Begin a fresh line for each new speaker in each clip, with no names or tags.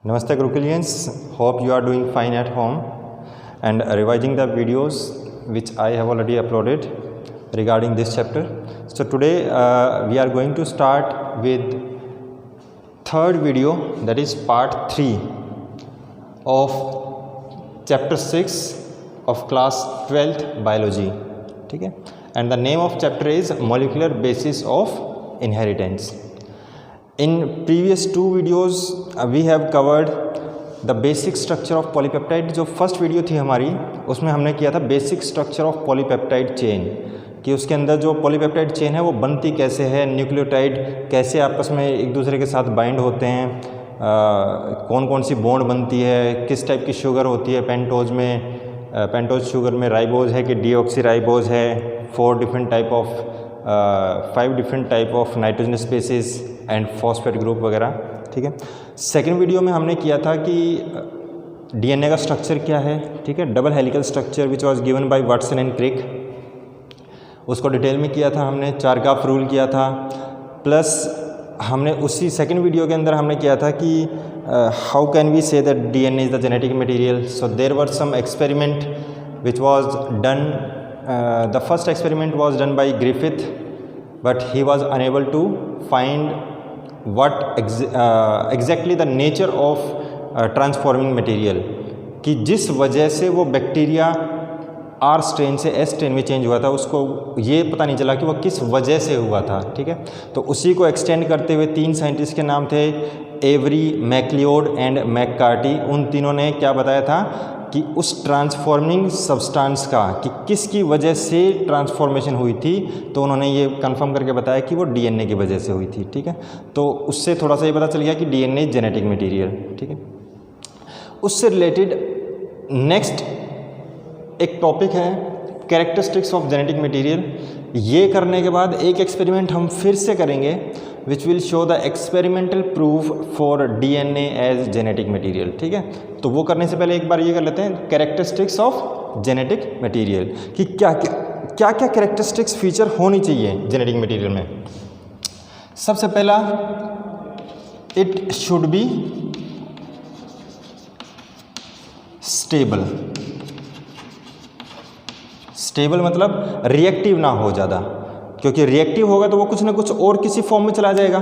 Namaste Gurukulians, hope you are doing fine at home and revising the videos which I have already uploaded regarding this chapter. So today we are going to start with third video, that is part 3 of chapter 6 of class 12th biology. Okay? And the name of chapter is molecular basis of inheritance. In previous two videos we have covered the basic structure of polypeptide. जो first video थी हमारी उसमें हमने किया था basic structure of polypeptide chain, कि उसके अंदर जो पॉलीपेप्टाइड चेन है वो बनती कैसे है, न्यूक्लियोटाइड कैसे आपस में एक दूसरे के साथ बाइंड होते हैं, कौन कौन सी बॉन्ड बनती है, किस टाइप की शुगर होती है पेंटोज में, पेंटोज शुगर में राइबोज है कि डीऑक्सी राइबोज है, 5 different type of nitrogen species and phosphate group वगैरह. ठीक है. सेकेंड वीडियो में हमने किया था कि डीएनए का स्ट्रक्चर क्या है. ठीक है. Double helical structure which was given by Watson and Crick, उसको डिटेल में किया था हमने, चारकाफ रूल किया था. प्लस हमने उसी सेकेंड वीडियो के अंदर हमने किया था कि how can we say that DNA is the genetic material. So there were some experiment which was done. The first experiment was done by Griffith, but he was unable to find what exactly the nature of transforming material, कि जिस वजह से वो bacteria R strain से S strain में change हुआ था, उसको ये पता नहीं चला कि वो किस वजह से हुआ था. ठीक है. तो उसी को एक्सटेंड करते हुए 3 साइंटिस्ट के नाम थे, एवरी, मैक्लियोड एंड मैककार्टी. उन तीनों ने क्या बताया था कि उस ट्रांसफॉर्मिंग सब्सटेंस का कि किसकी वजह से ट्रांसफॉर्मेशन हुई थी, तो उन्होंने ये कंफर्म करके बताया कि वो डीएनए की वजह से हुई थी. ठीक है. तो उससे थोड़ा सा ये पता चल गया कि डीएनए जेनेटिक मटेरियल. ठीक है. उससे रिलेटेड नेक्स्ट एक टॉपिक है कैरेक्टरिस्टिक्स ऑफ जेनेटिक मटेरियल. ये करने के बाद एक एक्सपेरिमेंट हम फिर से करेंगे which will show the experimental proof for DNA as genetic material. ठीक है. तो वो करने से पहले एक बार ये कर लेते हैं कैरेक्टरिस्टिक्स ऑफ जेनेटिक मटेरियल, कि क्या क्या कैरेक्टरिस्टिक्स फीचर होनी चाहिए जेनेटिक मटेरियल में. सबसे पहला, it should be stable. Stable मतलब रिएक्टिव ना हो ज़्यादा, क्योंकि रिएक्टिव होगा तो वो कुछ ना कुछ और किसी फॉर्म में चला जाएगा,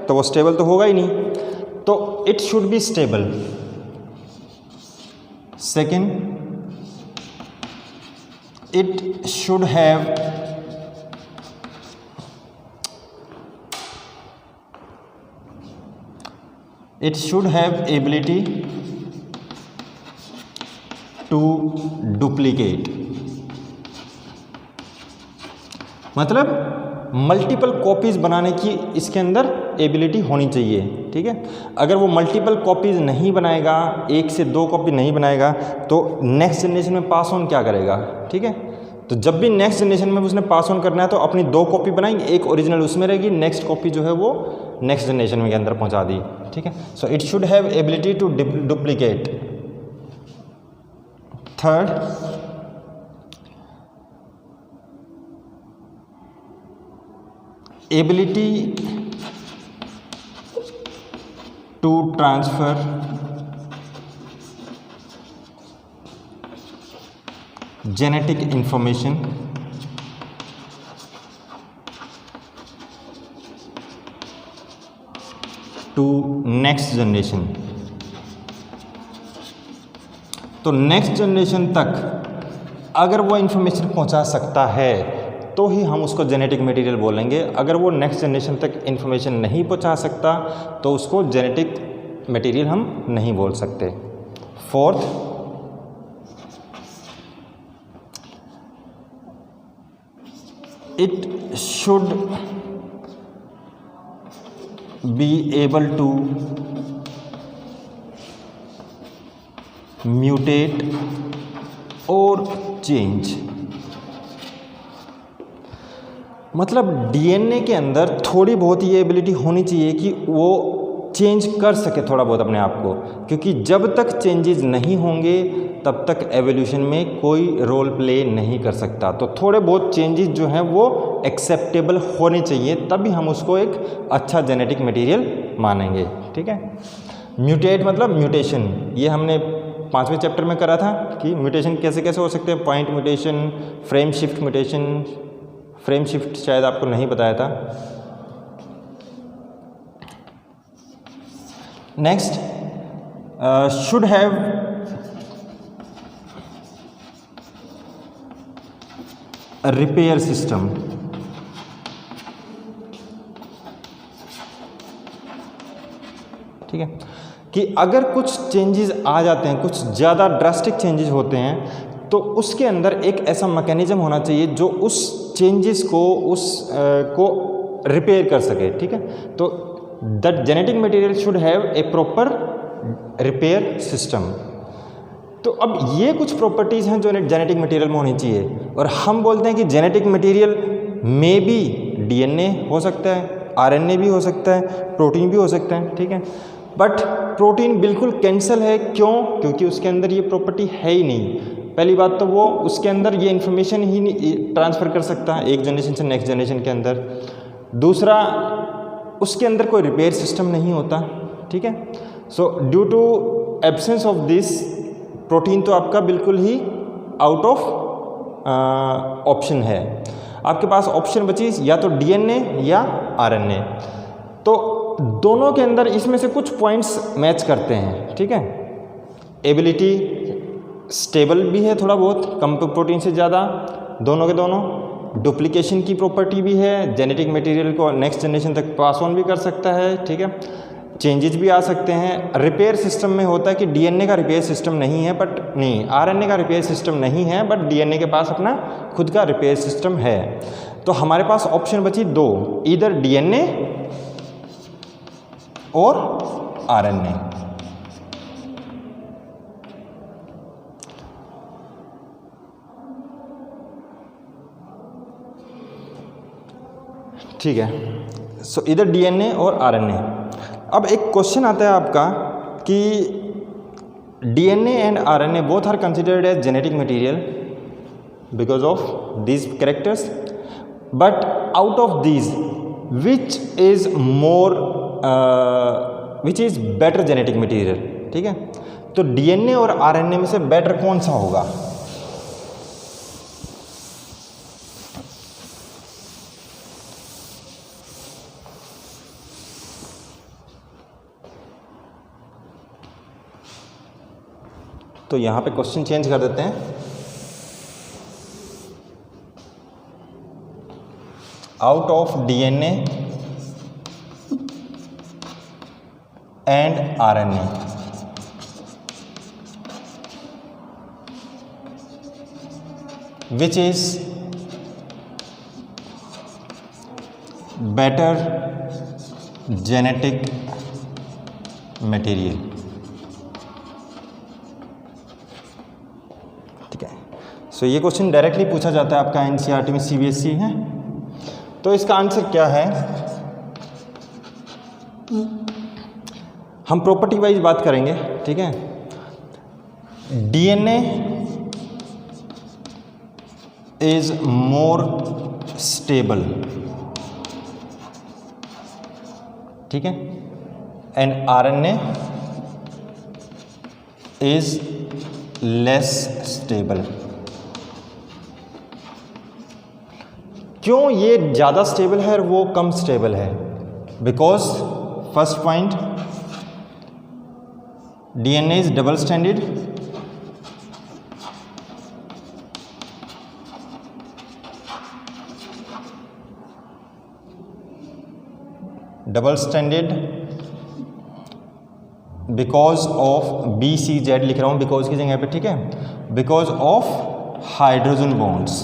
तो वो स्टेबल तो होगा ही नहीं. तो it should be stable. Second, it should have ability to duplicate. मतलब मल्टीपल कॉपीज़ बनाने की इसके अंदर एबिलिटी होनी चाहिए. ठीक है. अगर वो मल्टीपल कॉपीज़ नहीं बनाएगा, 1 से 2 कॉपी नहीं बनाएगा, तो नेक्स्ट जनरेशन में पास ऑन क्या करेगा. ठीक है. तो जब भी नेक्स्ट जनरेशन में उसने पास ऑन करना है तो अपनी 2 कॉपी बनाएंगे, एक ओरिजिनल उसमें रहेगी, नेक्स्ट कॉपी जो है वो नेक्स्ट जनरेशन में के अंदर पहुंचा दी. ठीक है. So it should have ability to duplicate. Third, ability to transfer genetic information to next generation. तो नेक्स्ट जनरेशन तक अगर वो इंफॉर्मेशन पहुंचा सकता है तो ही हम उसको जेनेटिक मटेरियल बोलेंगे. अगर वो नेक्स्ट जनरेशन तक इन्फॉर्मेशन नहीं पहुंचा सकता तो उसको जेनेटिक मटेरियल हम नहीं बोल सकते. Fourth, it should be able to mutate और चेंज. मतलब डीएनए के अंदर थोड़ी बहुत ये एबिलिटी होनी चाहिए कि वो चेंज कर सके थोड़ा बहुत अपने आप को, क्योंकि जब तक चेंजेस नहीं होंगे तब तक एवोल्यूशन में कोई रोल प्ले नहीं कर सकता। तो थोड़े बहुत चेंजेस जो हैं वो एक्सेप्टेबल होने चाहिए, तभी हम उसको एक अच्छा जेनेटिक मटेरियल मानेंगे। ठीक है। म्यूटेट मतलब म्यूटेशन, ये हमने 5वें चैप्टर में करा था कि म्यूटेशन कैसे कैसे हो सकते हैं, point mutation, frame shift mutation. Frame shift शायद आपको नहीं बताया था। Next, should have repair system. ठीक है, कि अगर कुछ चेंजेस आ जाते हैं, कुछ ज़्यादा ड्रास्टिक चेंजेस होते हैं, तो उसके अंदर एक ऐसा मैकेनिज्म होना चाहिए जो उस चेंजेस को को रिपेयर कर सके। ठीक है, तो that genetic material should have a proper repair system. तो अब ये कुछ प्रॉपर्टीज़ हैं जो जेनेटिक मटेरियल में होनी चाहिए, और हम बोलते हैं कि जेनेटिक मटेरियल में भी डीएनए हो सकता है, आरएनए भी हो सकता है, प्रोटीन भी हो सकता है। ठीक है, बट प्रोटीन बिल्कुल कैंसल है। क्यों? क्योंकि उसके अंदर ये प्रॉपर्टी है ही नहीं। पहली बात तो वो उसके अंदर ये इन्फॉर्मेशन ही नहीं ट्रांसफ़र कर सकता है एक जनरेशन से नेक्स्ट जनरेशन के अंदर। दूसरा, उसके अंदर कोई रिपेयर सिस्टम नहीं होता। ठीक है, so due to absence of this, protein तो आपका बिल्कुल ही आउट ऑफ ऑप्शन है। आपके पास ऑप्शन बची या तो डीएनए या आरएनए। तो दोनों के अंदर इसमें से कुछ पॉइंट्स मैच करते हैं। ठीक है, एबिलिटी स्टेबल भी है थोड़ा बहुत, कम प्रोटीन से ज़्यादा, दोनों के दोनों। डुप्लीकेशन की प्रॉपर्टी भी है, जेनेटिक मटेरियल को नेक्स्ट जनरेशन तक पास ऑन भी कर सकता है। ठीक है, चेंजेस भी आ सकते हैं। रिपेयर सिस्टम में होता है कि डीएनए का रिपेयर सिस्टम नहीं है, बट नहीं, आरएनए का रिपेयर सिस्टम नहीं है, बट डीएनए के पास अपना खुद का रिपेयर सिस्टम है। तो हमारे पास ऑप्शन बची दो, इधर डीएनए और आरएनए। ठीक है, सो इधर डीएनए और आरएनए। अब एक क्वेश्चन आता है आपका कि DNA and RNA both are considered as genetic material because of these characters, but out of these which is better genetic material. ठीक है, तो डीएनए और आरएनए में से बेटर कौन सा होगा? तो यहाँ पे क्वेश्चन चेंज कर देते हैं। Out of DNA and RNA, which is better genetic material. ठीक है, सो ये क्वेश्चन डायरेक्टली पूछा जाता है आपका एनसीईआरटी में, सीबीएसई है। तो इसका आंसर क्या है? हम प्रॉपर्टी वाइज बात करेंगे। ठीक है, डीएनए इज मोर स्टेबल। ठीक है, and RNA is less stable. क्यों ये ज़्यादा स्टेबल है और वो कम स्टेबल है? Because first point, DNA is double standard, because of BCZ लिख रहा हूँ बिकॉज की जगह पे। ठीक है, because of hydrogen bonds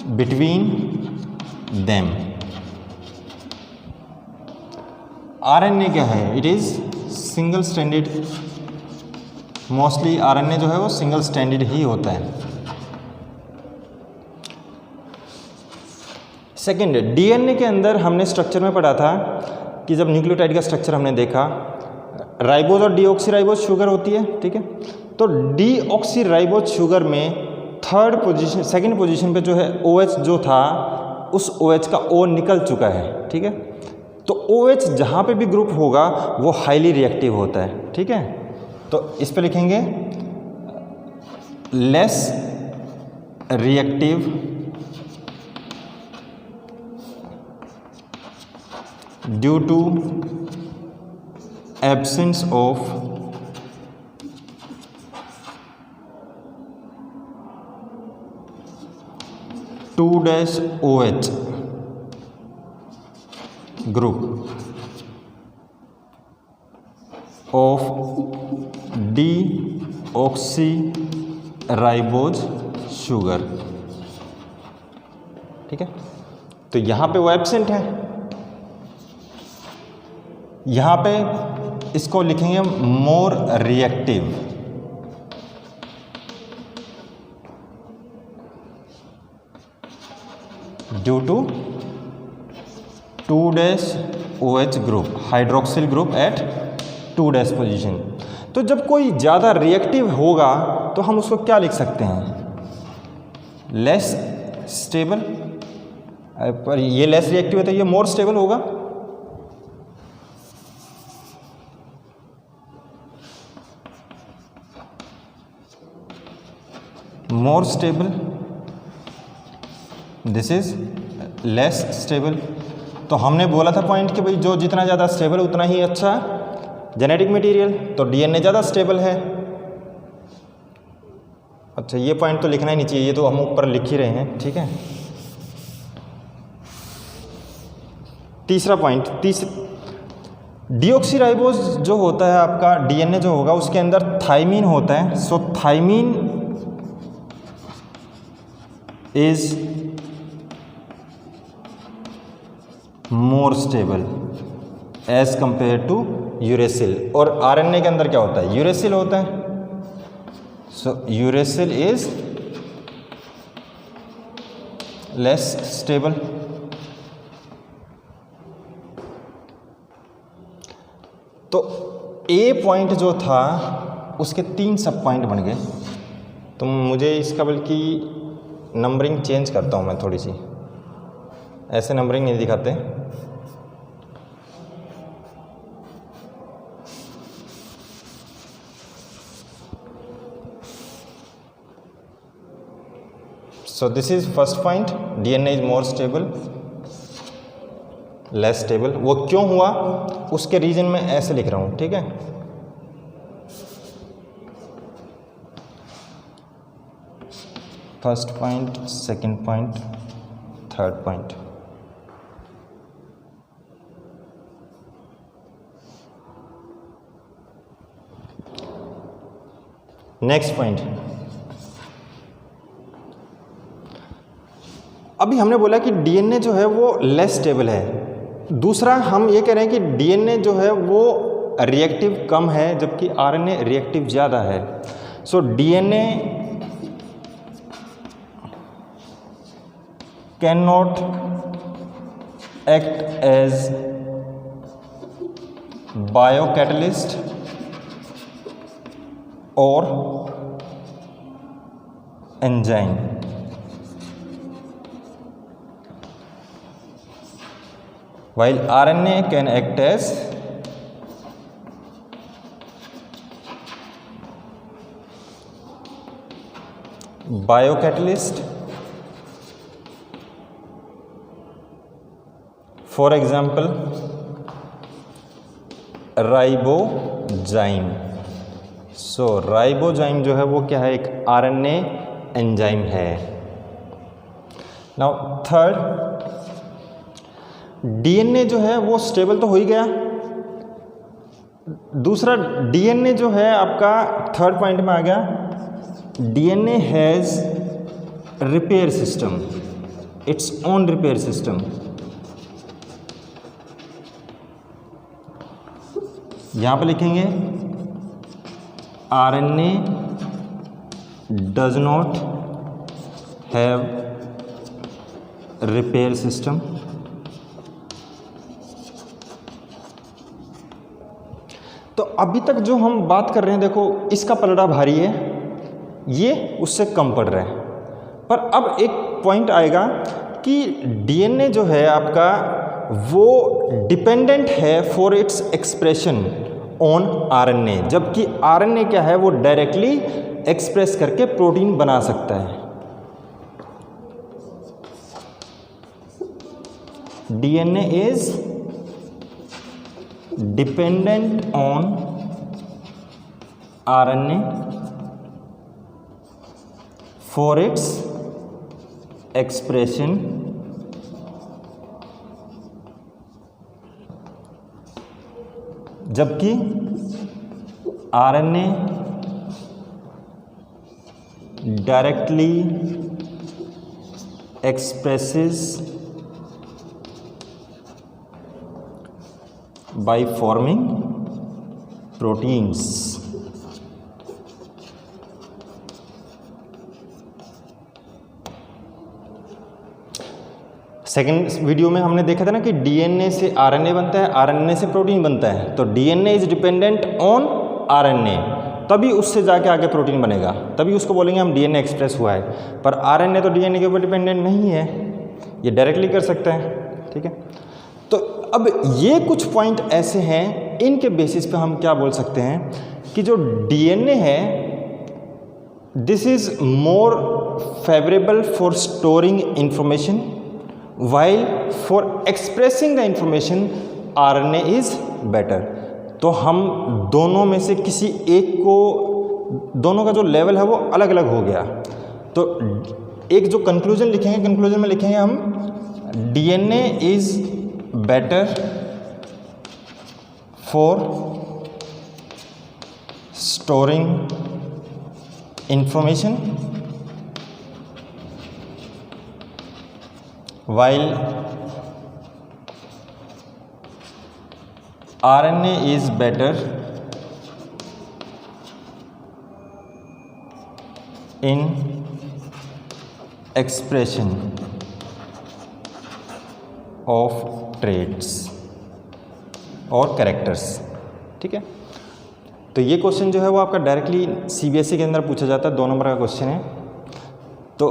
between them. RNA क्या है? It is single standard. Mostly RNA जो है वो सिंगल स्टैंडर्ड ही होता है। सेकेंड, डीएनए के अंदर हमने स्ट्रक्चर में पढ़ा था कि जब न्यूक्लियोटाइड का स्ट्रक्चर हमने देखा, राइबोज और डीऑक्सीराइबोज शुगर होती है। ठीक है, तो डीऑक्सीराइबोज शुगर में सेकंड पोजीशन पे जो है OH जो था, उस OH का O निकल चुका है। ठीक है, तो OH जहाँ पे भी ग्रुप होगा वो हाईली रिएक्टिव होता है, ठीक है। तो इस पे लिखेंगे less reactive due to absence of 2-OH group of deoxyribose sugar, ठीक है। तो यहाँ पे वो एब्सेंट है, यहाँ पे इसको लिखेंगे more reactive due to 2-OH group, hydroxyl group at 2' position. तो जब कोई ज़्यादा रिएक्टिव होगा तो हम उसको क्या लिख सकते हैं, लेस स्टेबल। पर ये लेस रिएक्टिव है तो ये मोर स्टेबल होगा। More stable, this is less stable. तो हमने बोला था पॉइंट कि भाई जो जितना ज़्यादा स्टेबल उतना ही अच्छा जेनेटिक मटेरियल, तो डीएनए ज़्यादा स्टेबल है। अच्छा ये पॉइंट तो लिखना ही नहीं चाहिए, ये तो हम ऊपर लिख ही रहे हैं, ठीक है। तीसरा पॉइंट, डीऑक्सीराइबोज जो होता है आपका डीएनए जो होगा उसके अंदर थाइमीन होता है। So thymine is more stable as compare to uracil. और आरएनए के अंदर क्या होता है, यूरेसिल होता है। So uracil is less stable. तो ए पॉइंट जो था उसके 3 सब पॉइंट बन गए। तो मुझे इसका बल्कि नंबरिंग चेंज करता हूँ मैं थोड़ी सी, ऐसे नंबरिंग नहीं दिखाते। So this is first point, DNA is more stable, less stable। वो क्यों हुआ उसके रीजन में ऐसे लिख रहा हूँ, ठीक है। First point, second point, third point. Next point, अभी हमने बोला कि डीएनए जो है वो लेस स्टेबल है। दूसरा हम ये कह रहे हैं कि डीएनए जो है वो रिएक्टिव कम है जबकि आरएनए रिएक्टिव ज़्यादा है। So DNA can not act as biocatalyst और enzyme. While RNA can act as biocatalyst, for example ribozyme. So ribozyme जो है वो क्या है, एक RNA एंजाइम है। नाउ थर्ड, डीएनए जो है वो स्टेबल तो हो ही गया। दूसरा डीएनए जो है आपका थर्ड पॉइंट में आ गया, DNA has repair system, its own repair system. यहाँ पे लिखेंगे RNA does not have repair system. तो अभी तक जो हम बात कर रहे हैं, देखो इसका पलड़ा भारी है, ये उससे कम पड़ रहा है। पर अब एक पॉइंट आएगा कि डीएनए जो है आपका वो डिपेंडेंट है for its expression on RNA, जबकि आरएनए क्या है वो डायरेक्टली एक्सप्रेस करके प्रोटीन बना सकता है। DNA is dependent on RNA for its expression जबकि RNA directly expresses by forming proteins। Second video में हमने देखा था ना कि डीएनए से आरएनए बनता है, आरएनए से प्रोटीन बनता है, तो DNA is dependent on RNA, तभी उससे जाके आगे प्रोटीन बनेगा, तभी उसको बोलेंगे हम डीएनए एक्सप्रेस हुआ है। पर आरएनए तो डीएनए के ऊपर डिपेंडेंट नहीं है, ये डायरेक्टली कर सकता है। ठीक है, तो अब ये कुछ पॉइंट ऐसे हैं, इनके बेसिस पे हम क्या बोल सकते हैं कि जो डीएनए है this is more favourable for storing information while for expressing the information RNA is better. तो हम दोनों में से किसी एक को, दोनों का जो लेवल है वो अलग अलग हो गया, तो एक जो कंक्लूजन लिखेंगे, कंक्लूजन में लिखेंगे हम DNA is better for storing information while RNA is better in expression of traits और कैरेक्टर्स। ठीक है, तो ये क्वेश्चन जो है वो आपका डायरेक्टली सीबीएसई के अंदर पूछा जाता है, 2 नंबर का क्वेश्चन है। तो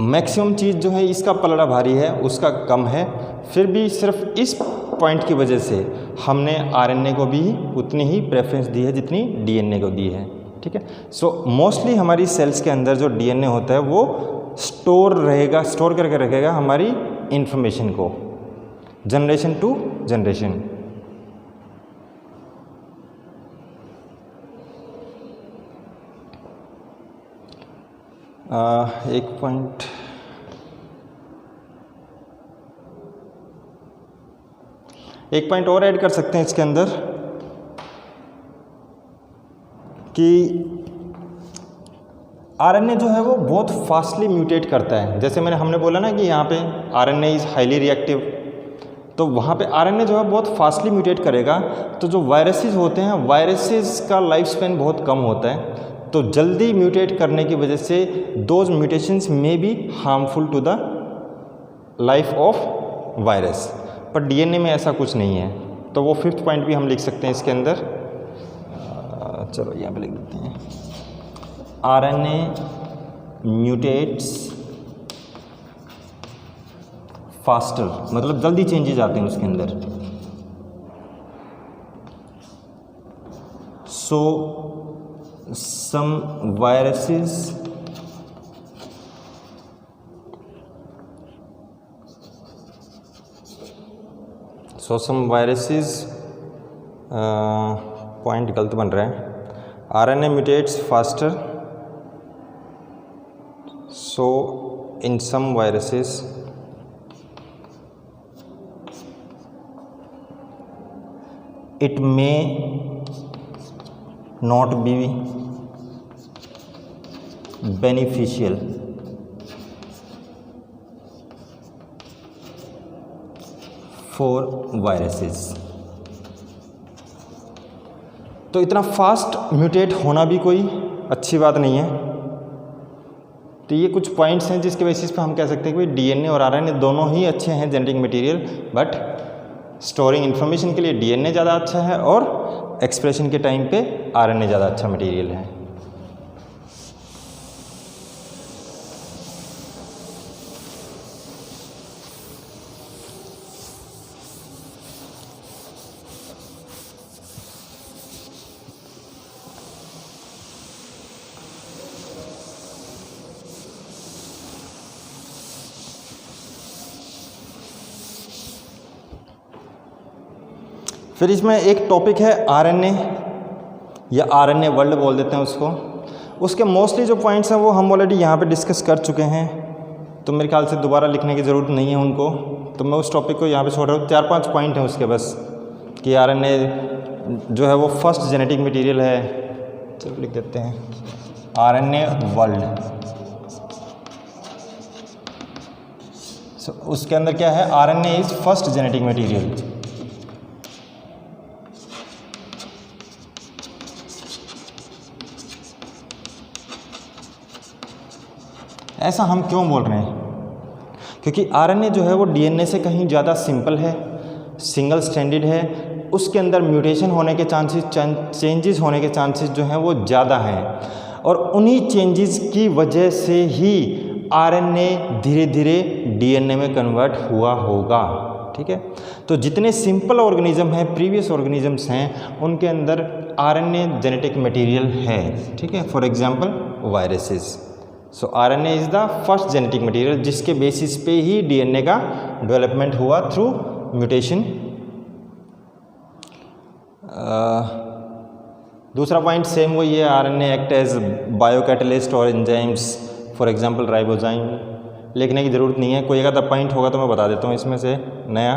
मैक्सिमम चीज़ जो है इसका पलड़ा भारी है, उसका कम है, फिर भी सिर्फ इस पॉइंट की वजह से हमने आरएनए को भी उतनी ही प्रेफरेंस दी है जितनी डीएनए को दी है। ठीक है, सो मोस्टली हमारी सेल्स के अंदर जो डीएनए होता है वो स्टोर रहेगा, स्टोर करके रखेगा हमारी इंफॉर्मेशन को जनरेशन टू जनरेशन। एक पॉइंट और ऐड कर सकते हैं इसके अंदर कि आरएनए जो है वो बहुत फास्टली म्यूटेट करता है। जैसे हमने बोला ना कि यहाँ पे आरएनए इज हाईली रिएक्टिव, तो वहाँ पे आरएनए जो है बहुत फास्टली म्यूटेट करेगा। तो जो वायरसेस होते हैं, वायरसेस का लाइफ स्पैन बहुत कम होता है, तो जल्दी म्यूटेट करने की वजह से दोज म्यूटेशंस में be harmful to the life of virus. पर डीएनए में ऐसा कुछ नहीं है, तो वो 5th पॉइंट भी हम लिख सकते हैं इसके अंदर। चलो यहाँ पे लिख देते हैं, आरएनए म्यूटेट्स फास्टर, मतलब जल्दी चेंजेज आते हैं उसके अंदर। सो सम वायरसेस पॉइंट गलत बन रहा है। RNA mutates faster, so in some viruses it may not be beneficial for viruses। तो इतना फास्ट म्यूटेट होना भी कोई अच्छी बात नहीं है। तो ये कुछ पॉइंट्स हैं जिसके बेसिस पे हम कह सकते हैं कि डीएनए और आरएनए दोनों ही अच्छे हैं genetic material, but storing information के लिए डीएनए ज़्यादा अच्छा है और एक्सप्रेशन के टाइम पे आरएनए ज़्यादा अच्छा मटेरियल है। फिर इसमें एक टॉपिक है आरएनए या आरएनए वर्ल्ड बोल देते हैं उसको। उसके मोस्टली जो पॉइंट्स हैं वो हम ऑलरेडी यहाँ पे डिस्कस कर चुके हैं, तो मेरे ख्याल से दोबारा लिखने की ज़रूरत नहीं है उनको, तो मैं उस टॉपिक को यहाँ पे छोड़ रहा हूँ। 4-5 पॉइंट हैं उसके बस, कि आरएनए जो है वो फर्स्ट जेनेटिक मटेरियल है। चलो लिख देते हैं आरएनए वर्ल्ड। उसके अंदर क्या है, RNA is first genetic material. ऐसा हम क्यों बोल रहे हैं? क्योंकि आरएनए जो है वो डीएनए से कहीं ज़्यादा सिंपल है, सिंगल स्ट्रैंडेड है, उसके अंदर म्यूटेशन होने के चांसेस, चेंजेस होने के चांसेस जो हैं वो ज़्यादा हैं, और उन्हीं चेंजेस की वजह से ही आरएनए धीरे धीरे डीएनए में कन्वर्ट हुआ होगा। ठीक है, तो जितने सिंपल ऑर्गेनिज्म हैं, प्रीवियस ऑर्गेनिजम्स हैं, उनके अंदर आरएनए जेनेटिक मटेरियल है। ठीक है, for example viruses. So RNA is the first genetic material जिसके बेसिस पे ही डीएनए का डेवलपमेंट हुआ थ्रू म्यूटेशन। दूसरा पॉइंट सेम वही है, आरएनए एक्ट एज बायोकैटलिस्ट और एंजाइम्स, फॉर एग्जांपल राइबोजाइम। लिखने की ज़रूरत नहीं है, कोई अगर पॉइंट होगा तो मैं बता देता हूँ इसमें से नया।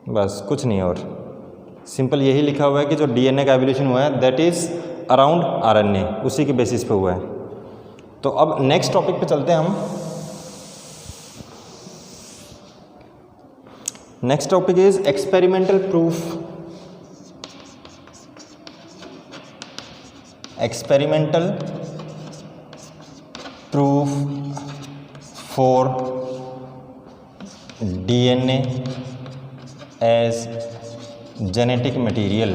बस कुछ नहीं, और सिंपल यही लिखा हुआ है कि जो डीएनए का एवोल्यूशन हुआ है दैट इज़ अराउंड आरएनए, उसी के बेसिस पे हुआ है। तो अब नेक्स्ट टॉपिक पे चलते हैं हम। Next topic is experimental proof. Experimental proof for DNA as genetic material.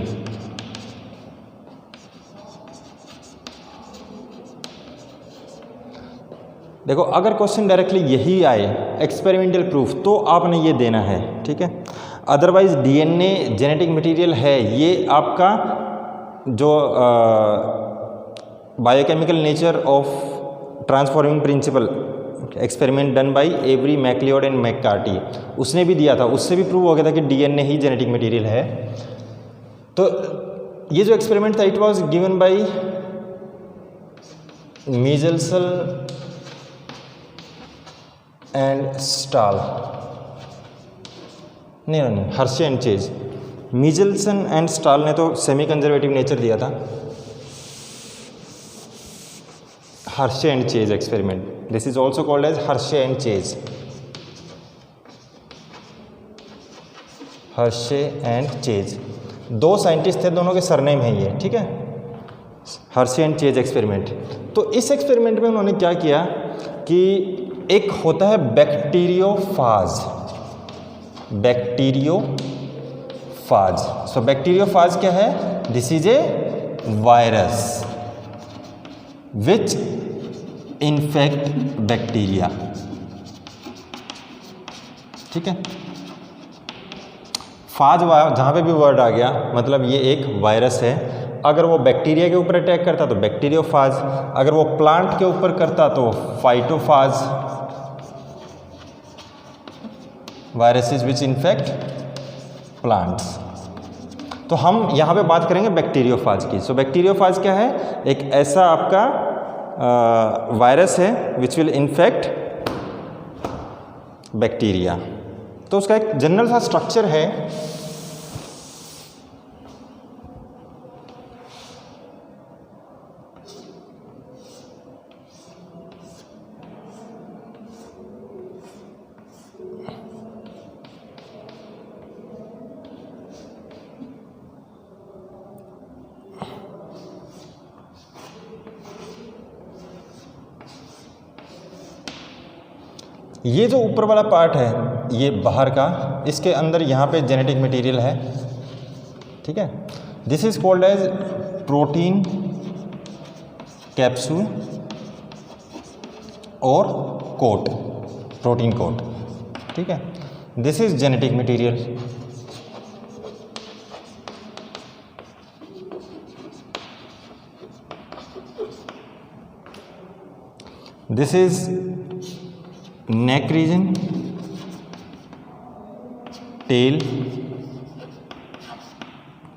देखो, अगर क्वेश्चन डायरेक्टली यही आए एक्सपेरिमेंटल प्रूफ, तो आपने ये देना है। ठीक है, अदरवाइज डीएनए जेनेटिक मटेरियल है, ये आपका जो biochemical nature of transforming principle experiment done by Avery, MacLeod and McCarty, उसने भी दिया था, उससे भी प्रूव हो गया था कि डीएनए ही जेनेटिक मटेरियल है। तो ये जो एक्सपेरिमेंट था it was given by Meselson and Stahl, नहीं, Hershey and Chase. Meselson and Stahl ने तो सेमी कंजर्वेटिव नेचर दिया था। Hershey and Chase experiment, this is also called as Hershey and Chase. Hershey and Chase, दो scientist थे, दोनों के surname है ये। ठीक है, हर्शे एंड चेज एक्सपेरिमेंट। तो इस एक्सपेरिमेंट में उन्होंने क्या किया कि एक होता है बैक्टीरियोफाज। बैक्टीरियोफाज, सो बैक्टीरियोफाज क्या है? This is a virus which infect bacteria. ठीक है, फाज जहाँ पे भी वर्ड आ गया मतलब ये एक वायरस है। अगर वो बैक्टीरिया के ऊपर अटैक करता तो बैक्टीरियोफाज, अगर वो प्लांट के ऊपर करता तो phytophage. Viruses which infect plants. तो हम यहाँ पे बात करेंगे बैक्टीरियोफाज की। सो बैक्टीरियोफाज क्या है? एक ऐसा आपका वायरस है विच विल इन्फेक्ट बैक्टीरिया। तो उसका एक जनरल सा स्ट्रक्चर है। ये जो ऊपर वाला पार्ट है ये बाहर का, इसके अंदर यहाँ पे जेनेटिक मटेरियल है। ठीक है, this is called as protein capsule और कोट, प्रोटीन कोट। ठीक है, this is genetic material. This is neck region tail,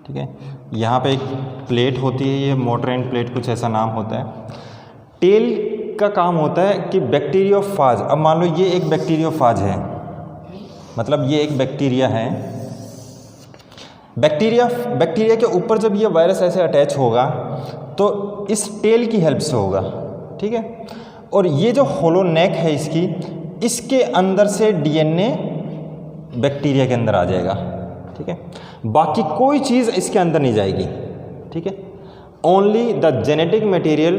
ठीक है। यहाँ पे एक प्लेट होती है, ये मोटर एंड प्लेट कुछ ऐसा नाम होता है। टेल का काम होता है कि बैक्टीरियोफाज, अब मान लो ये एक बैक्टीरियोफाज है, मतलब ये एक बैक्टीरिया है। बैक्टीरिया के ऊपर जब ये वायरस ऐसे अटैच होगा तो इस टेल की हेल्प से होगा, ठीक है। और ये जो होलो नेक है इसके अंदर से डीएनए बैक्टीरिया के अंदर आ जाएगा, ठीक है। बाकी कोई चीज़ इसके अंदर नहीं जाएगी, ठीक है। Only the genetic material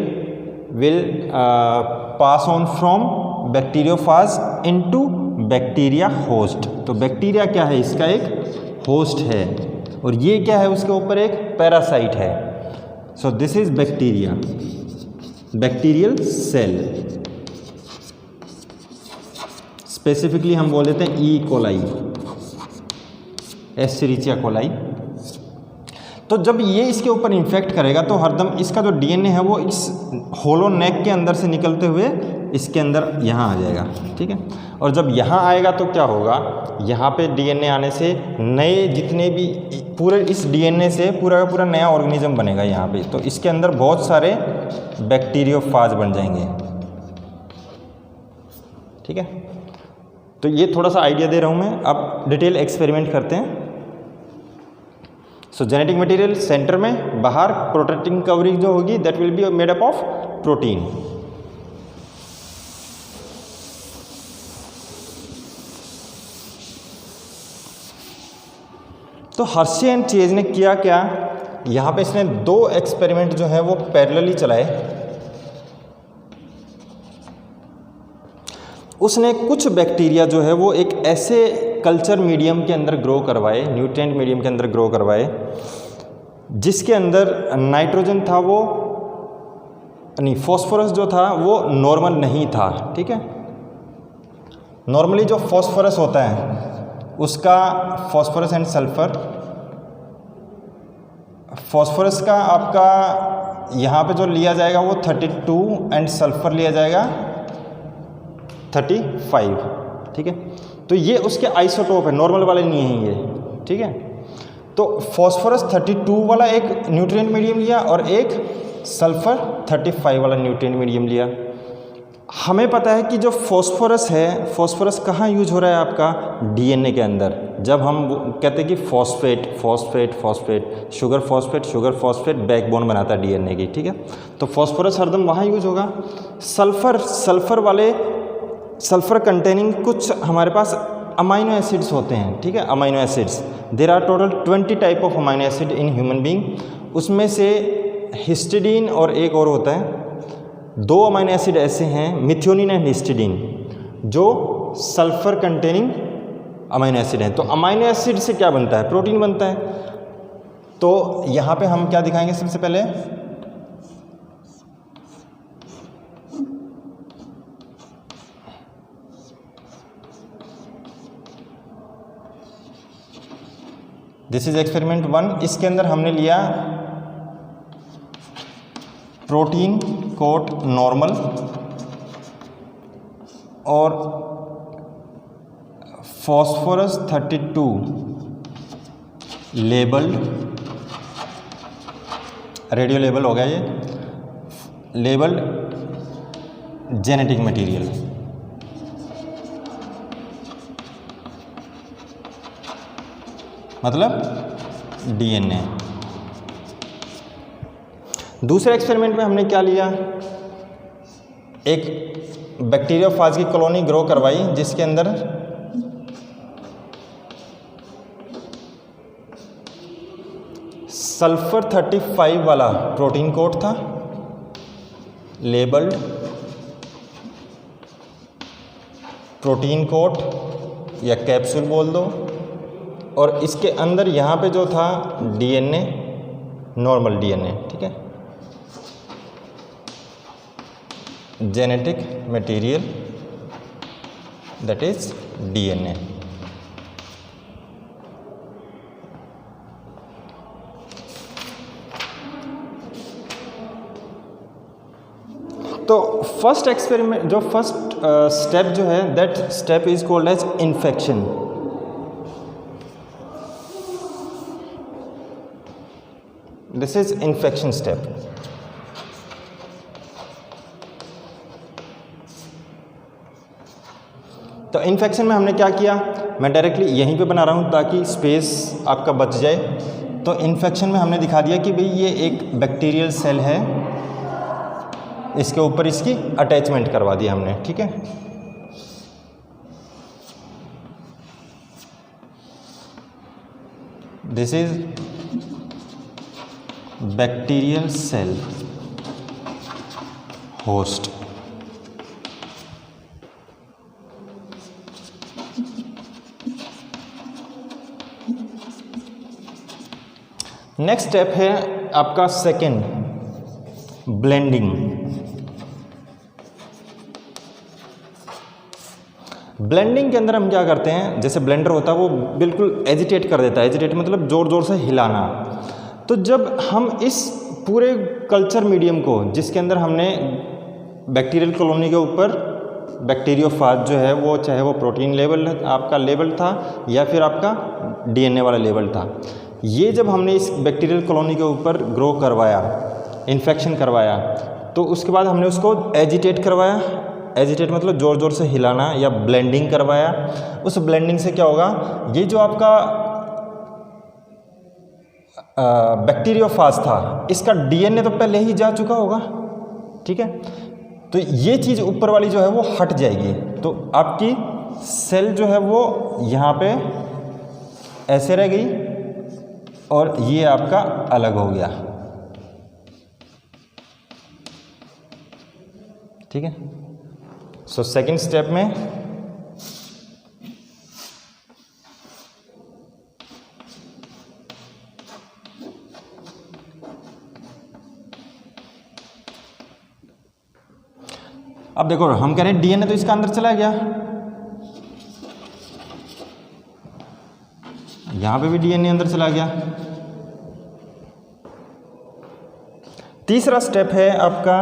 will pass on from bacteriophage into bacteria host. तो बैक्टीरिया क्या है, इसका एक होस्ट है, और ये क्या है, उसके ऊपर एक पैरासाइट है। So this is bacteria, bacterial cell. Specifically हम बोल देते हैं ई कोलाई, एस्चेरिचिया कोलाई। तो जब ये इसके ऊपर इन्फेक्ट करेगा तो हरदम इसका जो डीएनए है वो इस होलो नेक के अंदर से निकलते हुए इसके अंदर यहाँ आ जाएगा, ठीक है। और जब यहाँ आएगा तो क्या होगा, यहाँ पे डीएनए आने से नए जितने भी पूरे इस डीएनए से पूरा का पूरा नया ऑर्गेनिज्म बनेगा यहाँ पे। तो इसके अंदर बहुत सारे बैक्टीरियोफाज बन जाएंगे, ठीक है। तो ये थोड़ा सा आइडिया दे रहा हूँ मैं, अब डिटेल एक्सपेरिमेंट करते हैं। सो जेनेटिक मटेरियल सेंटर में, बाहर प्रोटेक्टिंग कवरिंग जो होगी that will be made up of protein. तो हर्शी एंड चेज ने किया क्या, यहाँ पे इसने दो एक्सपेरिमेंट जो है वो पैरेलली चलाए। उसने कुछ बैक्टीरिया जो है वो एक ऐसे कल्चर मीडियम के अंदर ग्रो करवाए, न्यूट्रिएंट मीडियम के अंदर ग्रो करवाए, जिसके अंदर नाइट्रोजन था वो नहीं, फॉस्फोरस जो था वो नॉर्मल नहीं था, ठीक है। नॉर्मली जो फॉस्फोरस होता है उसका फॉस्फोरस एंड सल्फर, फॉस्फोरस का आपका यहाँ पे जो लिया जाएगा वो 32 एंड सल्फर लिया जाएगा 35, ठीक है। तो ये उसके आइसोटोप है, नॉर्मल वाले नहीं है ये, ठीक है। तो फॉस्फोरस 32 वाला एक न्यूट्रिएंट मीडियम लिया और एक सल्फर 35 वाला न्यूट्रिएंट मीडियम लिया। हमें पता है कि जो फॉस्फोरस है, फॉस्फोरस कहाँ यूज हो रहा है आपका, डीएनए के अंदर। जब हम कहते हैं कि phosphate phosphate phosphate, sugar phosphate backbone बनाता है डीएनए की, ठीक है। तो फॉस्फोरस हरदम वहाँ यूज होगा। सल्फर कंटेनिंग कुछ हमारे पास अमाइनो एसिड्स होते हैं, ठीक है। Amino acids, there are total 20 type of amino acid in human being. उसमें से हिस्टिडीन और एक और होता है, दो अमाइनो एसिड ऐसे हैं, मिथियोनिन एंड हिस्टिडीन, जो सल्फर कंटेनिंग अमाइनो एसिड हैं। तो अमाइनो एसिड से क्या बनता है, प्रोटीन बनता है। तो यहाँ पे हम क्या दिखाएंगे, सबसे पहले दिस इज एक्सपेरिमेंट 1। इसके अंदर हमने लिया प्रोटीन कोट नॉर्मल और फॉस्फोरस 32 लेबल्ड, रेडियो लेबल हो गया ये, लेबल्ड जेनेटिक मटेरियल। मतलब डीएनए। दूसरे एक्सपेरिमेंट में हमने क्या लिया, एक बैक्टीरियोफाज की कॉलोनी ग्रो करवाई जिसके अंदर सल्फर 35 वाला प्रोटीन कोट था, लेबल्ड प्रोटीन कोट या कैप्सूल बोल दो, और इसके अंदर यहाँ पे जो था डीएनए, नॉर्मल डीएनए, ठीक है, genetic material that is DNA. तो फर्स्ट एक्सपेरिमेंट, जो फर्स्ट स्टेप जो है that step is called as infection. This is infection step. तो इन्फेक्शन में हमने क्या किया, मैं डायरेक्टली यहीं पे बना रहा हूँ ताकि स्पेस आपका बच जाए। तो इन्फेक्शन में हमने दिखा दिया कि भाई ये एक बैक्टीरियल सेल है, इसके ऊपर इसकी अटैचमेंट करवा दिया हमने, ठीक है। This is bacterial cell host. Next step है आपका सेकेंड, ब्लेंडिंग। ब्लेंडिंग के अंदर हम क्या करते हैं, जैसे ब्लेंडर होता है वो बिल्कुल एजिटेट कर देता है, एजिटेट मतलब ज़ोर ज़ोर से हिलाना। तो जब हम इस पूरे कल्चर मीडियम को, जिसके अंदर हमने बैक्टीरियल कॉलोनी के ऊपर बैक्टीरियोफाज जो है वो, चाहे वो प्रोटीन लेवल आपका लेवल था या फिर आपका डीएनए वाला लेवल था, ये जब हमने इस बैक्टीरियल कॉलोनी के ऊपर ग्रो करवाया, इन्फेक्शन करवाया, तो उसके बाद हमने उसको एजिटेट करवाया। एजिटेट मतलब ज़ोर ज़ोर से हिलाना, या ब्लेंडिंग करवाया। उस ब्लेंडिंग से क्या होगा, ये जो आपका बैक्टीरियोफाज था, इसका डीएनए तो पहले ही जा चुका होगा, ठीक है। तो ये चीज़ ऊपर वाली जो है वो हट जाएगी, तो आपकी सेल जो है वो यहाँ पे ऐसे रह गई और ये आपका अलग हो गया, ठीक है। सो सेकंड स्टेप में अब देखो, हम कह रहे हैं डीएनए तो इसका अंदर चला गया, यहां पे भी डीएनए अंदर चला गया। तीसरा स्टेप है आपका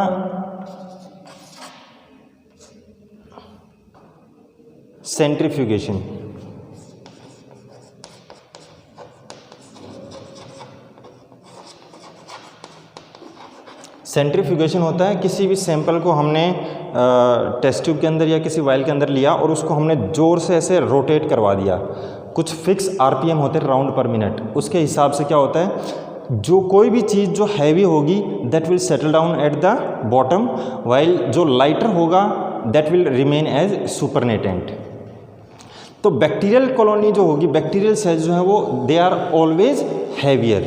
सेंट्रीफ्यूगेशन। सेंट्रीफ्यूगेशन होता है, किसी भी सैंपल को हमने टेस्ट ट्यूब के अंदर या किसी वायल के अंदर लिया और उसको हमने ज़ोर से ऐसे रोटेट करवा दिया। कुछ फिक्स आरपीएम होते हैं, राउंड पर मिनट, उसके हिसाब से क्या होता है, जो कोई भी चीज़ जो हैवी होगी that will settle down at the bottom, while जो लाइटर होगा that will remain as supernatant. तो बैक्टीरियल कॉलोनी जो होगी, बैक्टीरियल सेल्स जो है वो दे आर ऑलवेज हैवियर।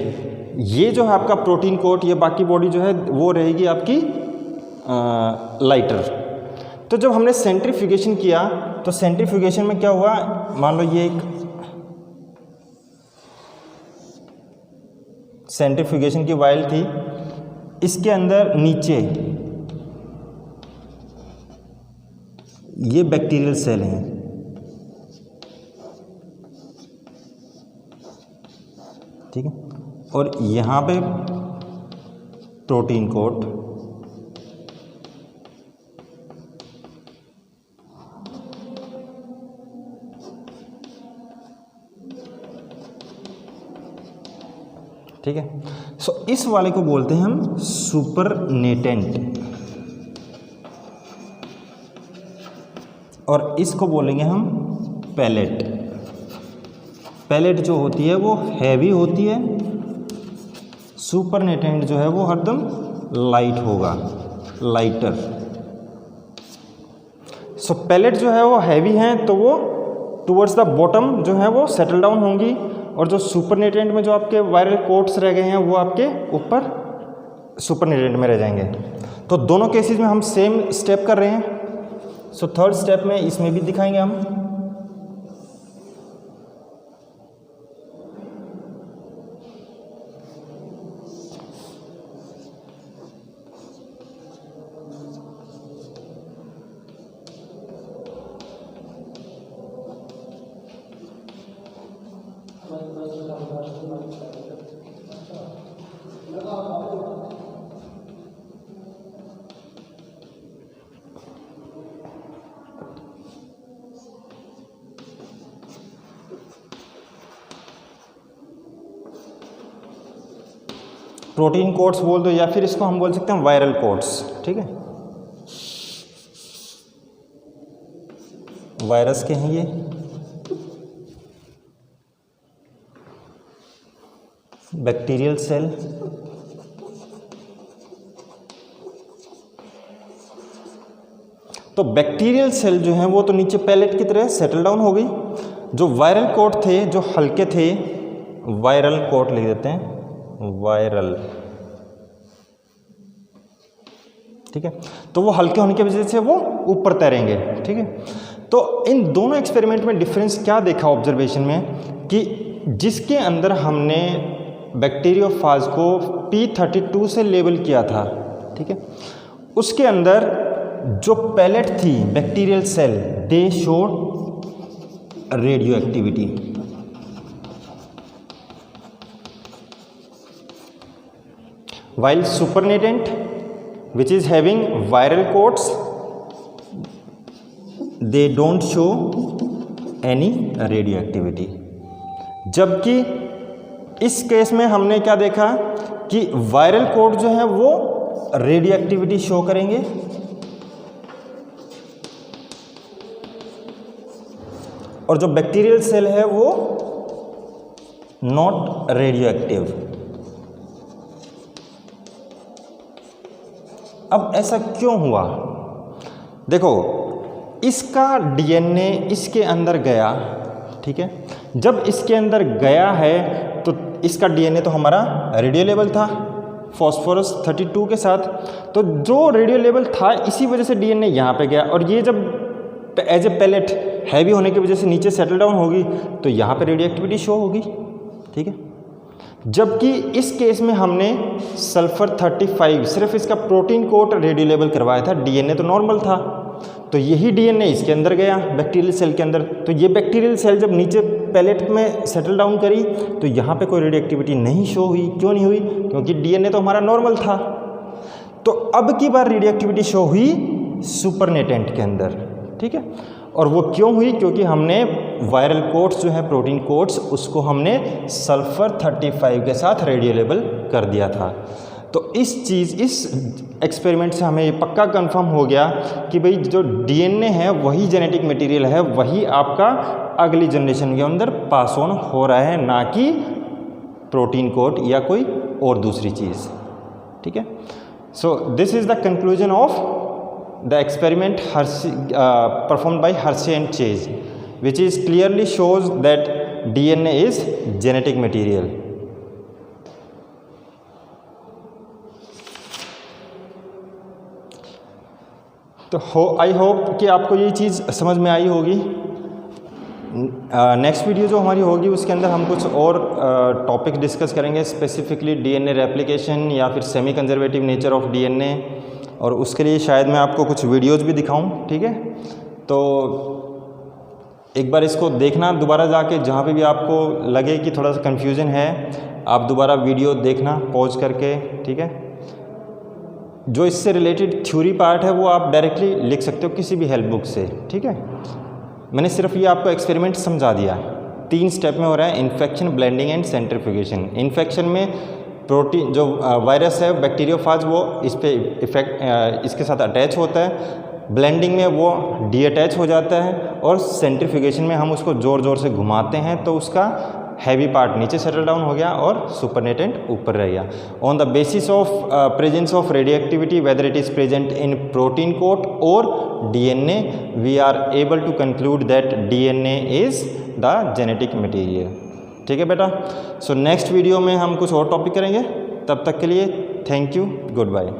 ये जो है आपका प्रोटीन कोट, ये बाकी बॉडी जो है वो रहेगी आपकी लाइटर। तो जब हमने सेंट्रीफ्यूगेशन किया तो सेंट्रीफ्यूगेशन में क्या हुआ, मान लो ये एक सेंट्रीफ्यूगेशन की वायल थी, इसके अंदर नीचे ये बैक्टीरियल सेल हैं, ठीक है, और यहाँ पे प्रोटीन कोट, ठीक है। सो इस वाले को बोलते हैं हम सुपरनेटेंट, और इसको बोलेंगे हम पैलेट। पैलेट जो होती है वो हैवी होती है, सुपरनेटेंट जो है वो हरदम लाइट होगा, लाइटर। सो पैलेट जो है वो हैवी हैं तो वो टुवर्ड्स द बॉटम जो है वो सेटल डाउन होंगी, और जो सुपरनेटेंट में जो आपके वायरल कोट्स रह गए हैं वो आपके ऊपर सुपरनेटेंट में रह जाएंगे। तो दोनों केसेस में हम सेम स्टेप कर रहे हैं। सो थर्ड स्टेप में इसमें भी दिखाएंगे हम। प्रोटीन कोड्स बोल दो, या फिर इसको हम बोल सकते हैं वायरल कोड्स, ठीक है। वायरस के हैं ये, बैक्टीरियल सेल, तो बैक्टीरियल सेल जो हैं वो तो नीचे पैलेट की तरह सेटल डाउन हो गई। जो वायरल कोड थे, जो हल्के थे, वायरल कोड लिख देते हैं, वायरल, ठीक है। तो वो हल्के होने की वजह से वो ऊपर तैरेंगे, ठीक है। तो इन दोनों एक्सपेरिमेंट में डिफरेंस क्या देखा ऑब्जर्वेशन में, कि जिसके अंदर हमने बैक्टीरियोफाज को P32 से लेबल किया था, ठीक है, उसके अंदर जो पैलेट थी bacterial cell, they showed radioactivity, while supernatant which is having viral coats they don't show any radioactivity। जबकि इस केस में हमने क्या देखा कि वायरल कोड जो है वो रेडियो एक्टिविटी शो करेंगे, और जो बैक्टीरियल सेल है वो नॉट रेडियो एक्टिव। अब ऐसा क्यों हुआ? देखो, इसका डीएनए इसके अंदर गया, ठीक है। जब इसके अंदर गया है तो इसका डीएनए तो हमारा रेडियो लेवल था फॉस्फोरस 32 के साथ, तो जो रेडियो लेवल था इसी वजह से डीएनए यहाँ पे गया, और ये जब एज ए पैलेट हैवी होने की वजह से नीचे सेटल डाउन होगी तो यहाँ पे रेडियो एक्टिविटी शो होगी, ठीक है। जबकि इस केस में हमने सल्फर 35 सिर्फ इसका प्रोटीन कोट रेडियो लेवल करवाया था, डीएनए तो नॉर्मल था, तो यही डीएनए इसके अंदर गया बैक्टीरियल सेल के अंदर, तो ये बैक्टीरियल सेल जब नीचे पैलेट में सेटल डाउन करी तो यहाँ पे कोई रेडियो एक्टिविटी नहीं शो हुई। क्यों नहीं हुई? क्योंकि डीएनए तो हमारा नॉर्मल था। तो अब की बार रेडियो एक्टिविटी शो हुई सुपरनेटेंट के अंदर, ठीक है। और वो क्यों हुई? क्योंकि हमने वायरल कोट्स जो है प्रोटीन कोट्स, उसको हमने सल्फर 35 के साथ रेडियो लेबल कर दिया था। तो इस एक्सपेरिमेंट से हमें ये पक्का कंफर्म हो गया कि भाई जो डीएनए है वही जेनेटिक मटेरियल है, वही आपका अगली जनरेशन के अंदर पास ऑन हो रहा है, ना कि प्रोटीन कोड या कोई और दूसरी चीज़, ठीक है। So this is the conclusion of the experiment performed by Hershey and Chase, which is clearly shows that DNA is genetic material. तो आई होप कि आपको ये चीज़ समझ में आई होगी। नेक्स्ट वीडियो जो हमारी होगी उसके अंदर हम कुछ और टॉपिक डिस्कस करेंगे, स्पेसिफिकली डीएनए रेप्लिकेशन या फिर semi conservative nature of DNA, और उसके लिए शायद मैं आपको कुछ वीडियोज़ भी दिखाऊं, ठीक है। तो एक बार इसको देखना दोबारा जाके, जहाँ पे भी आपको लगे कि थोड़ा सा कन्फ्यूज़न है आप दोबारा वीडियो देखना पॉज करके, ठीक है। जो इससे रिलेटेड थ्योरी पार्ट है वो आप डायरेक्टली लिख सकते हो किसी भी हेल्प बुक से, ठीक है। मैंने सिर्फ ये आपको एक्सपेरिमेंट समझा दिया। 3 स्टेप में हो रहा है, infection, blending and centrifugation. Infection में प्रोटीन जो वायरस है बैक्टीरियोफाज वो इस पे इसके साथ अटैच होता है, ब्लेंडिंग में वो डीअटैच हो जाता है, और सेंट्रीफ्यूगेशन में हम उसको ज़ोर ज़ोर से घुमाते हैं तो उसका हैवी पार्ट नीचे सेटल डाउन हो गया और सुपरनेटेंट ऊपर रह गया। On the basis of presence of radioactivity whether it is present in protein coat और DNA, we are able to conclude that DNA is the genetic material, ठीक है बेटा। सो नेक्स्ट वीडियो में हम कुछ और टॉपिक करेंगे, तब तक के लिए थैंक यू, गुड बाय।